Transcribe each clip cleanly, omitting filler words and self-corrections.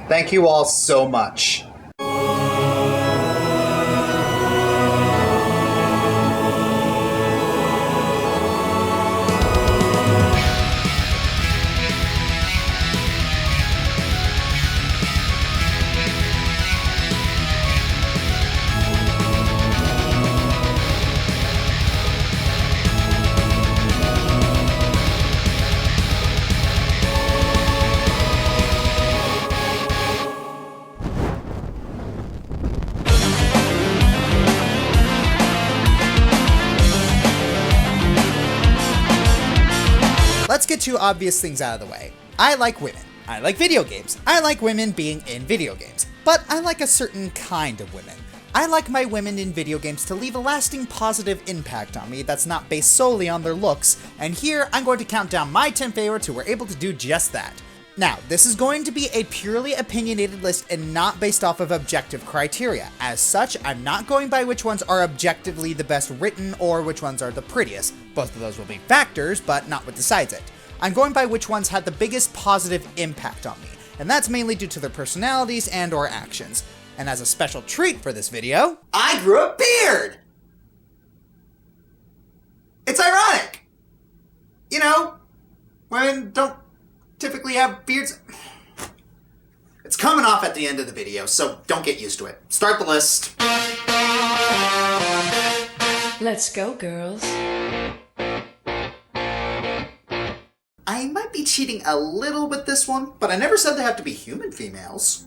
Thank you all so much. Let's get two obvious things out of the way. I like women. I like video games. I like women being in video games. But I like a certain kind of women. I like my women in video games to leave a lasting positive impact on me that's not based solely on their looks, and here I'm going to count down my 10 favorites who were able to do just that. Now, this is going to be a purely opinionated list and not based off of objective criteria. As such, I'm not going by which ones are objectively the best written or which ones are the prettiest. Both of those will be factors, but not what decides it. I'm going by which ones had the biggest positive impact on me, and that's mainly due to their personalities and or actions. And as a special treat for this video, I grew a beard! It's ironic! You know, women don't typically have beards. It's coming off at the end of the video, so don't get used to it. Start the list. Let's go, girls. I might be cheating a little with this one, but I never said they have to be human females.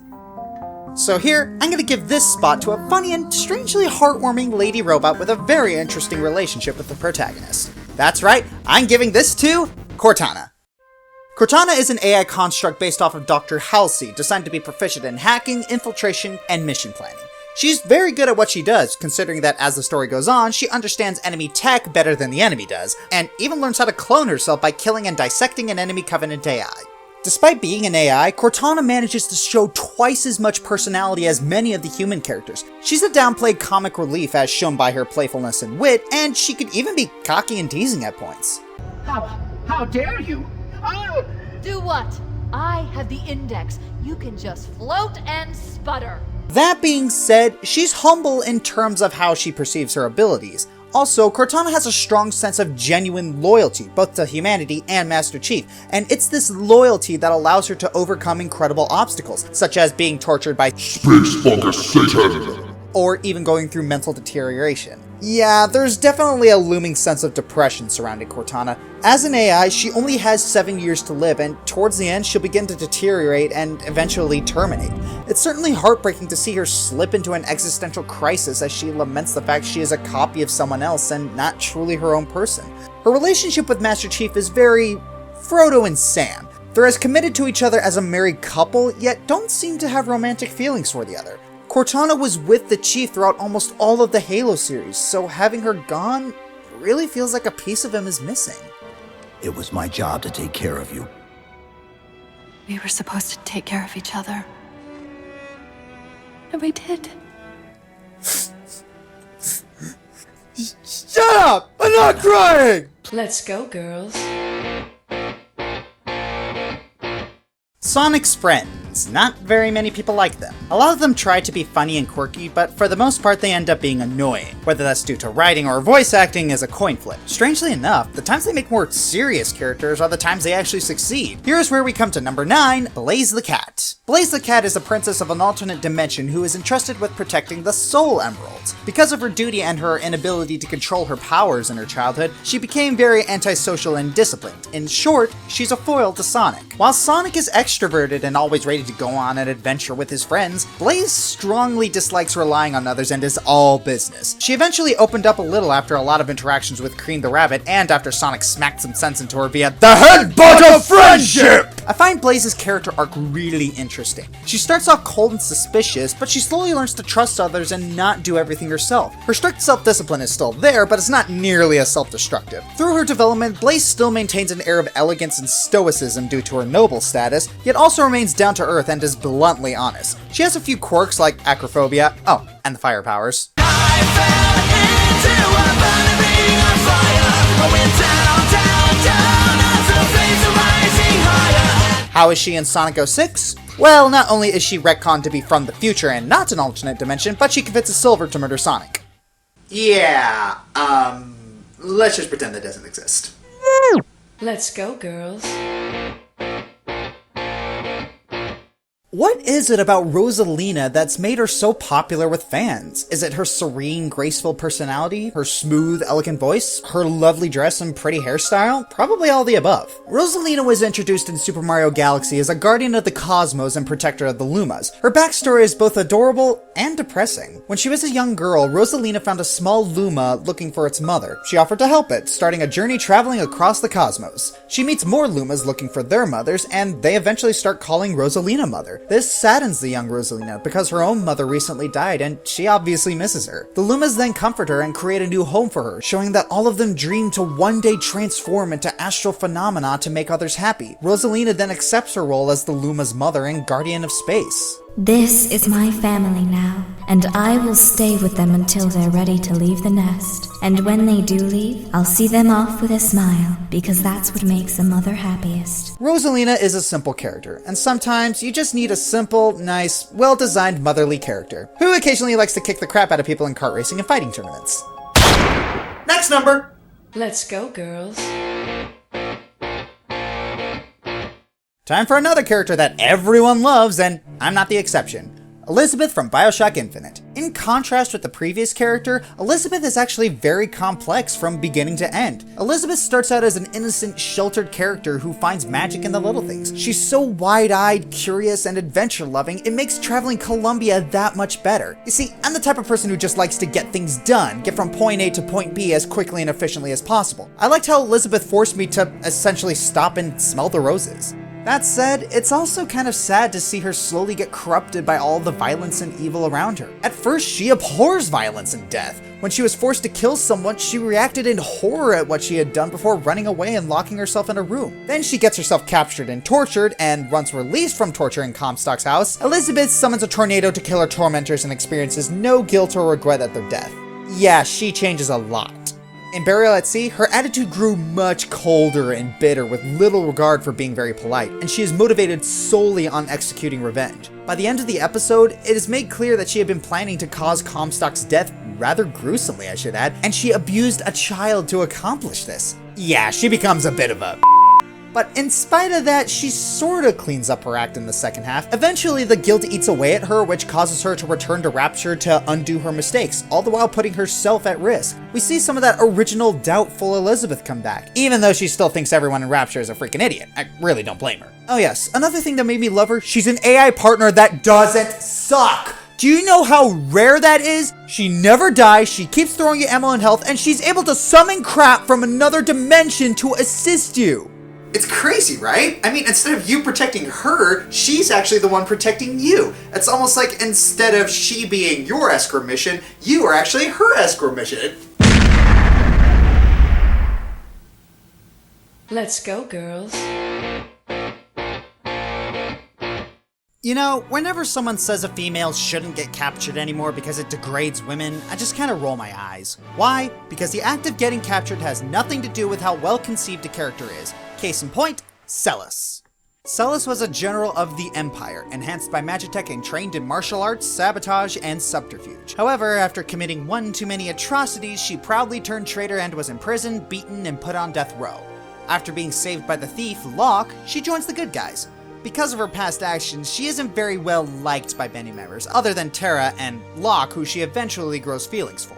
So here, I'm gonna give this spot to a funny and strangely heartwarming lady robot with a very interesting relationship with the protagonist. That's right, I'm giving this to Cortana. Cortana is an AI construct based off of Dr. Halsey, designed to be proficient in hacking, infiltration, and mission planning. She's very good at what she does, considering that as the story goes on, she understands enemy tech better than the enemy does, and even learns how to clone herself by killing and dissecting an enemy Covenant AI. Despite being an AI, Cortana manages to show twice as much personality as many of the human characters. She's a downplayed comic relief as shown by her playfulness and wit, and she could even be cocky and teasing at points. How dare you? Oh! Do what? I have the index. You can just float and sputter. That being said, she's humble in terms of how she perceives her abilities. Also, Cortana has a strong sense of genuine loyalty, both to humanity and Master Chief, and it's this loyalty that allows her to overcome incredible obstacles, such as being tortured by Space Fungus Satan, or even going through mental deterioration. Yeah, there's definitely a looming sense of depression surrounding Cortana. As an AI, she only has 7 years to live, and towards the end, she'll begin to deteriorate and eventually terminate. It's certainly heartbreaking to see her slip into an existential crisis as she laments the fact she is a copy of someone else and not truly her own person. Her relationship with Master Chief is very Frodo and Sam. They're as committed to each other as a married couple, yet don't seem to have romantic feelings for the other. Cortana was with the Chief throughout almost all of the Halo series, so having her gone really feels like a piece of him is missing. It was my job to take care of you. We were supposed to take care of each other. And we did. Shut up! I'm not crying! Let's go, girls. Sonic's friends. Not very many people like them. A lot of them try to be funny and quirky, but for the most part they end up being annoying. Whether that's due to writing or voice acting is a coin flip. Strangely enough, the times they make more serious characters are the times they actually succeed. Here's where we come to number 9, Blaze the Cat. Blaze the Cat is a princess of an alternate dimension who is entrusted with protecting the Soul Emeralds. Because of her duty and her inability to control her powers in her childhood, she became very antisocial and disciplined. In short, she's a foil to Sonic. While Sonic is extroverted and always ready to go on an adventure with his friends, Blaze strongly dislikes relying on others and is all business. She eventually opened up a little after a lot of interactions with Cream the Rabbit and after Sonic smacked some sense into her via the Headbutt of Friendship! I find Blaze's character arc really interesting. She starts off cold and suspicious, but she slowly learns to trust others and not do everything herself. Her strict self-discipline is still there, but it's not nearly as self-destructive. Through her development, Blaze still maintains an air of elegance and stoicism due to her noble status, yet also remains down to earth and is bluntly honest. She has a few quirks like acrophobia, oh, and the fire powers. How is she in Sonic 06? Well, not only is she retconned to be from the future and not an alternate dimension, but she convinces Silver to murder Sonic. Yeah, let's just pretend that doesn't exist. Let's go, girls. What is it about Rosalina that's made her so popular with fans? Is it her serene, graceful personality, her smooth, elegant voice, her lovely dress and pretty hairstyle? Probably all the above. Rosalina was introduced in Super Mario Galaxy as a guardian of the cosmos and protector of the Lumas. Her backstory is both adorable and depressing. When she was a young girl, Rosalina found a small Luma looking for its mother. She offered to help it, starting a journey traveling across the cosmos. She meets more Lumas looking for their mothers, and they eventually start calling Rosalina mother. This saddens the young Rosalina because her own mother recently died and she obviously misses her. The Lumas then comfort her and create a new home for her, showing that all of them dream to one day transform into astral phenomena to make others happy. Rosalina then accepts her role as the Luma's mother and guardian of space. This is my family now, and I will stay with them until they're ready to leave the nest. And when they do leave, I'll see them off with a smile, because that's what makes a mother happiest. Rosalina is a simple character, and sometimes you just need a simple, nice, well-designed motherly character, who occasionally likes to kick the crap out of people in kart racing and fighting tournaments. Next number! Let's go, girls. Time for another character that everyone loves, and I'm not the exception. Elizabeth from BioShock Infinite. In contrast with the previous character, Elizabeth is actually very complex from beginning to end. Elizabeth starts out as an innocent, sheltered character who finds magic in the little things. She's so wide-eyed, curious, and adventure-loving, it makes traveling Columbia that much better. You see, I'm the type of person who just likes to get things done, get from point A to point B as quickly and efficiently as possible. I liked how Elizabeth forced me to essentially stop and smell the roses. That said, it's also kind of sad to see her slowly get corrupted by all the violence and evil around her. At first, she abhors violence and death. When she was forced to kill someone, she reacted in horror at what she had done before running away and locking herself in a room. Then she gets herself captured and tortured, and once released from torture in Comstock's house, Elizabeth summons a tornado to kill her tormentors and experiences no guilt or regret at their death. Yeah, she changes a lot. In Burial at Sea, her attitude grew much colder and bitter with little regard for being very polite, and she is motivated solely on executing revenge. By the end of the episode, it is made clear that she had been planning to cause Comstock's death rather gruesomely, I should add, and she abused a child to accomplish this. Yeah, she becomes a bit of a But in spite of that, she sorta cleans up her act in the second half. Eventually, the guilt eats away at her, which causes her to return to Rapture to undo her mistakes, all the while putting herself at risk. We see some of that original doubtful Elizabeth come back, even though she still thinks everyone in Rapture is a freaking idiot. I really don't blame her. Oh yes, another thing that made me love her, she's an AI partner that doesn't suck. Do you know how rare that is? She never dies, she keeps throwing you ammo and health, and she's able to summon crap from another dimension to assist you. It's crazy, right? I mean, instead of you protecting her, she's actually the one protecting you. It's almost like instead of she being your escort mission, you are actually her escort mission. Let's go, girls. You know, whenever someone says a female shouldn't get captured anymore because it degrades women, I just kind of roll my eyes. Why? Because the act of getting captured has nothing to do with how well conceived a character is. Case in point, Celes. Celes was a general of the Empire, enhanced by Magitech and trained in martial arts, sabotage, and subterfuge. However, after committing one too many atrocities, she proudly turned traitor and was imprisoned, beaten, and put on death row. After being saved by the thief, Locke, she joins the good guys. Because of her past actions, she isn't very well liked by many members, other than Terra and Locke, who she eventually grows feelings for.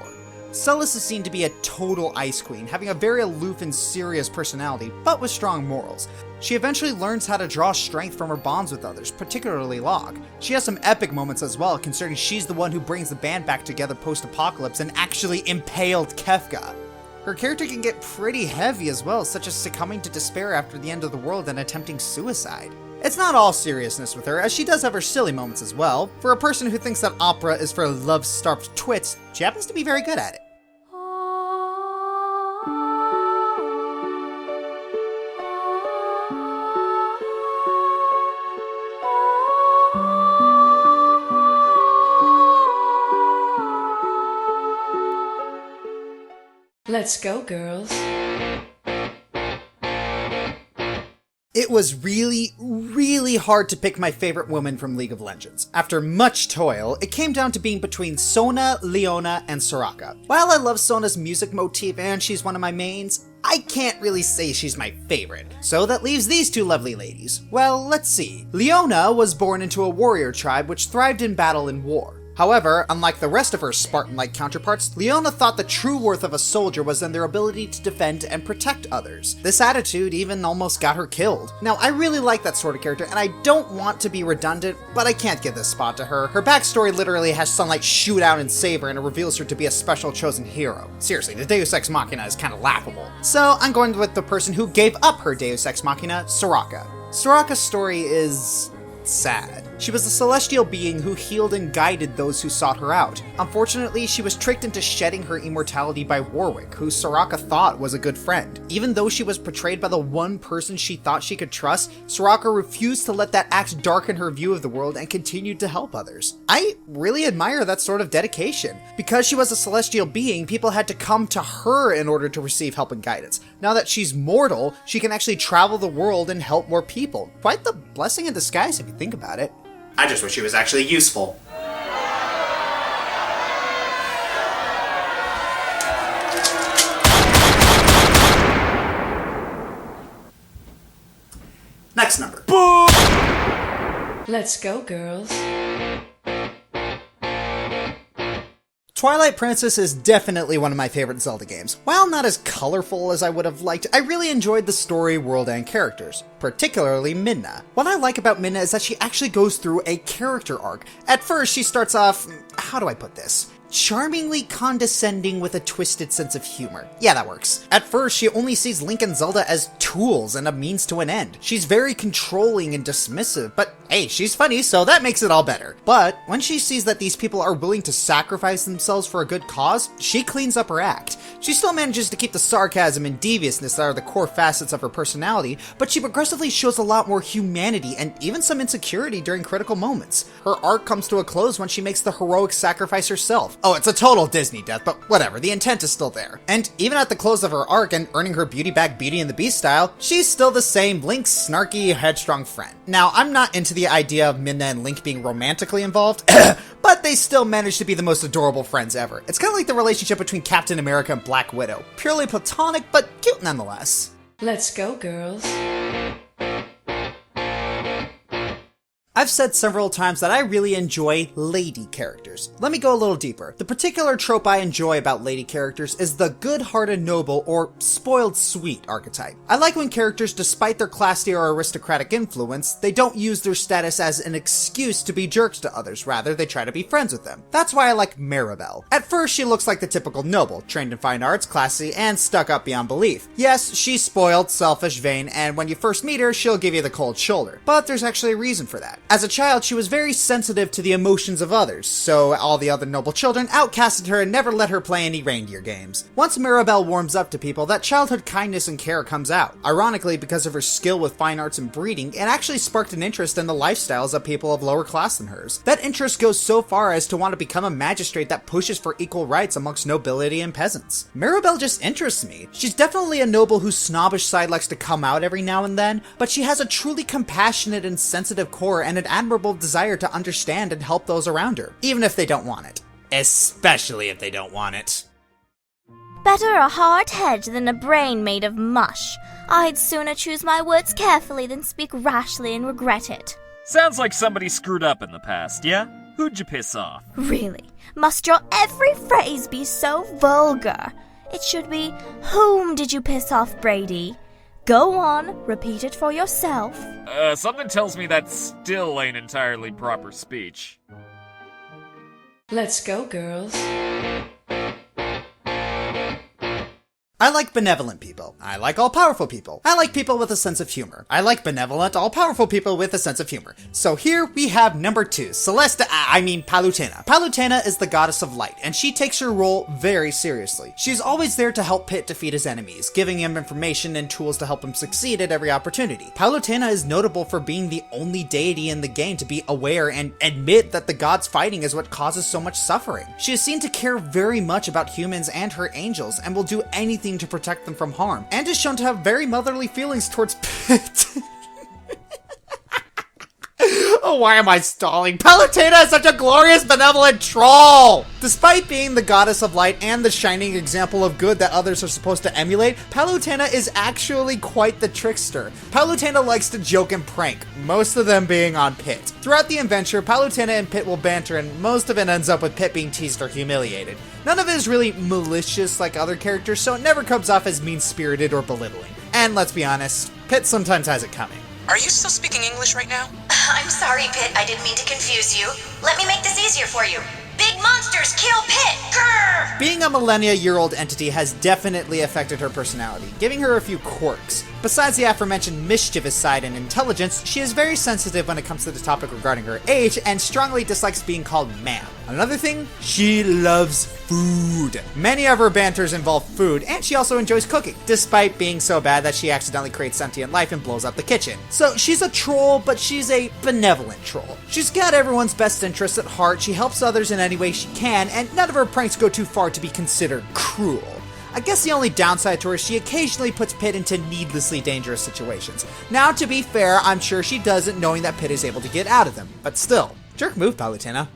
Celes is seen to be a total ice queen, having a very aloof and serious personality, but with strong morals. She eventually learns how to draw strength from her bonds with others, particularly Locke. She has some epic moments as well, considering she's the one who brings the band back together post-apocalypse and actually impaled Kefka. Her character can get pretty heavy as well, such as succumbing to despair after the end of the world and attempting suicide. It's not all seriousness with her, as she does have her silly moments as well. For a person who thinks that opera is for love-starved twits, she happens to be very good at it. Let's go, girls. It was really hard to pick my favorite woman from League of Legends. After much toil, it came down to being between Sona, Leona, and Soraka. While I love Sona's music motif and she's one of my mains, I can't really say she's my favorite. So that leaves these two lovely ladies. Well, let's see. Leona was born into a warrior tribe which thrived in battle and war. However, unlike the rest of her Spartan-like counterparts, Leona thought the true worth of a soldier was in their ability to defend and protect others. This attitude even almost got her killed. Now, I really like that sort of character, and I don't want to be redundant, but I can't give this spot to her. Her backstory literally has sunlight shoot out and save her, and it reveals her to be a special chosen hero. Seriously, the Deus Ex Machina is kind of laughable. So, I'm going with the person who gave up her Deus Ex Machina, Soraka. Soraka's story is sad. She was a celestial being who healed and guided those who sought her out. Unfortunately, she was tricked into shedding her immortality by Warwick, who Soraka thought was a good friend. Even though she was betrayed by the one person she thought she could trust, Soraka refused to let that act darken her view of the world and continued to help others. I really admire that sort of dedication. Because she was a celestial being, people had to come to her in order to receive help and guidance. Now that she's mortal, she can actually travel the world and help more people. Quite the blessing in disguise if you think about it. I just wish she was actually useful. Next number. Let's go, girls. Twilight Princess is definitely one of my favorite Zelda games. While not as colorful as I would have liked, I really enjoyed the story, world, and characters, particularly Midna. What I like about Midna is that she actually goes through a character arc. At first, she starts off, how do I put this? Charmingly condescending with a twisted sense of humor. Yeah, that works. At first, she only sees Link and Zelda as tools and a means to an end. She's very controlling and dismissive, but hey, she's funny, so that makes it all better. But when she sees that these people are willing to sacrifice themselves for a good cause, she cleans up her act. She still manages to keep the sarcasm and deviousness that are the core facets of her personality, but she progressively shows a lot more humanity and even some insecurity during critical moments. Her arc comes to a close when she makes the heroic sacrifice herself. Oh, it's a total Disney death, but whatever, the intent is still there. And even at the close of her arc and earning her beauty back Beauty and the Beast style, she's still the same Link's snarky, headstrong friend. Now, I'm not into the idea of Midna and Link being romantically involved, but they still manage to be the most adorable friends ever. It's kind of like the relationship between Captain America and Black Widow. Purely platonic, but cute nonetheless. Let's go, girls. I've said several times that I really enjoy lady characters. Let me go a little deeper. The particular trope I enjoy about lady characters is the good-hearted noble or spoiled sweet archetype. I like when characters, despite their classy or aristocratic influence, they don't use their status as an excuse to be jerks to others, rather they try to be friends with them. That's why I like Marabel. At first, she looks like the typical noble, trained in fine arts, classy, and stuck up beyond belief. Yes, she's spoiled, selfish, vain, and when you first meet her, she'll give you the cold shoulder. But there's actually a reason for that. As a child, she was very sensitive to the emotions of others, so all the other noble children outcasted her and never let her play any reindeer games. Once Marabel warms up to people, that childhood kindness and care comes out. Ironically, because of her skill with fine arts and breeding, it actually sparked an interest in the lifestyles of people of lower class than hers. That interest goes so far as to want to become a magistrate that pushes for equal rights amongst nobility and peasants. Marabel just interests me. She's definitely a noble whose snobbish side likes to come out every now and then, but she has a truly compassionate and sensitive core and an admirable desire to understand and help those around her, even if they don't want it. Especially if they don't want it. Better a hard head than a brain made of mush. I'd sooner choose my words carefully than speak rashly and regret it. Sounds like somebody screwed up in the past, yeah? Who'd you piss off? Really? Must your every phrase be so vulgar? It should be, whom did you piss off, Brady? Go on, repeat it for yourself. Something tells me that still ain't entirely proper speech. Let's go, girls. I like benevolent people. I like all-powerful people. I like people with a sense of humor. I like benevolent, all-powerful people with a sense of humor. So here we have number 2, Palutena. Palutena is the goddess of light, and she takes her role very seriously. She's always there to help Pit defeat his enemies, giving him information and tools to help him succeed at every opportunity. Palutena is notable for being the only deity in the game to be aware and admit that the gods fighting is what causes so much suffering. She is seen to care very much about humans and her angels, and will do anything to protect them from harm, and is shown to have very motherly feelings towards Pit. Oh, why am I stalling? Palutena is such a glorious, benevolent troll! Despite being the goddess of light and the shining example of good that others are supposed to emulate, Palutena is actually quite the trickster. Palutena likes to joke and prank, most of them being on Pit. Throughout the adventure, Palutena and Pit will banter, and most of it ends up with Pit being teased or humiliated. None of it is really malicious like other characters, so it never comes off as mean-spirited or belittling. And let's be honest, Pit sometimes has it coming. Are you still speaking English right now? I'm sorry, Pit. I didn't mean to confuse you. Let me make this easier for you. Big monsters kill Pit! Grrr! Being a millennia-year-old entity has definitely affected her personality, giving her a few quirks. Besides the aforementioned mischievous side and intelligence, she is very sensitive when it comes to the topic regarding her age and strongly dislikes being called ma'am. Another thing, she loves food. Many of her banters involve food, and she also enjoys cooking, despite being so bad that she accidentally creates sentient life and blows up the kitchen. So she's a troll, but she's a benevolent troll. She's got everyone's best interests at heart, she helps others in any way she can, and none of her pranks go too far to be considered cruel. I guess the only downside to her is she occasionally puts Pit into needlessly dangerous situations. Now, to be fair, I'm sure she doesn't, knowing that Pit is able to get out of them. But still, jerk move, Palutena.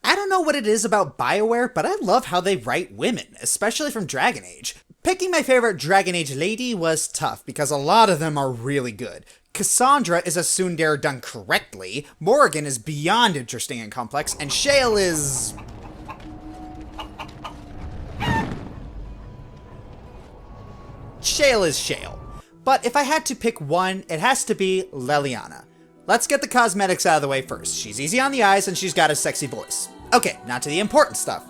I don't know what it is about BioWare, but I love how they write women, especially from Dragon Age. Picking my favorite Dragon Age lady was tough, because a lot of them are really good. Cassandra is a tsundere done correctly, Morrigan is beyond interesting and complex, and Celes is... Shale is Shale. But if I had to pick one, it has to be Leliana. Let's get the cosmetics out of the way first. She's easy on the eyes and she's got a sexy voice. Okay, now to the important stuff.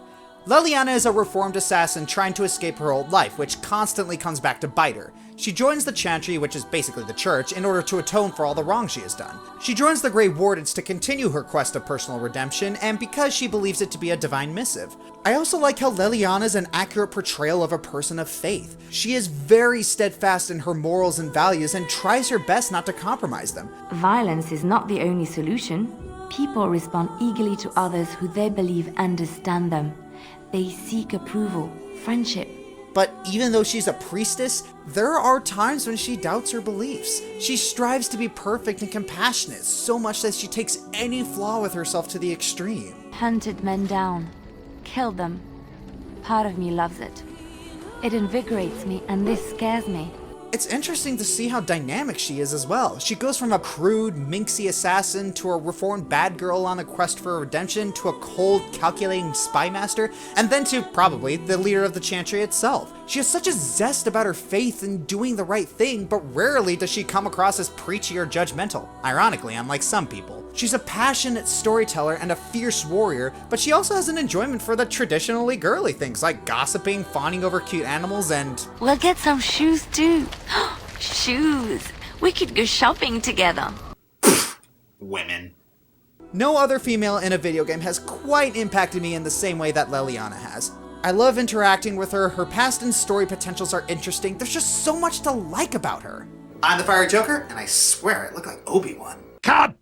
Leliana is a reformed assassin trying to escape her old life, which constantly comes back to bite her. She joins the Chantry, which is basically the church, in order to atone for all the wrong she has done. She joins the Grey Wardens to continue her quest of personal redemption, and because she believes it to be a divine missive. I also like how Leliana is an accurate portrayal of a person of faith. She is very steadfast in her morals and values and tries her best not to compromise them. Violence is not the only solution. People respond eagerly to others who they believe understand them. They seek approval, friendship. But even though she's a priestess, there are times when she doubts her beliefs. She strives to be perfect and compassionate, so much that she takes any flaw with herself to the extreme. Hunted men down, killed them. Part of me loves it. It invigorates me, and this scares me. It's interesting to see how dynamic she is as well. She goes from a crude, minxy assassin to a reformed bad girl on a quest for redemption to a cold, calculating spy master, and then to, probably, the leader of the Chantry itself. She has such a zest about her faith and doing the right thing, but rarely does she come across as preachy or judgmental. Ironically, unlike some people. She's a passionate storyteller and a fierce warrior, but she also has an enjoyment for the traditionally girly things like gossiping, fawning over cute animals, and... We'll get some shoes too. Shoes! We could go shopping together. Women. No other female in a video game has quite impacted me in the same way that Leliana has. I love interacting with her, her past and story potentials are interesting, there's just so much to like about her. I'm the Fiery Joker, and I swear I look like Obi-Wan. Cut!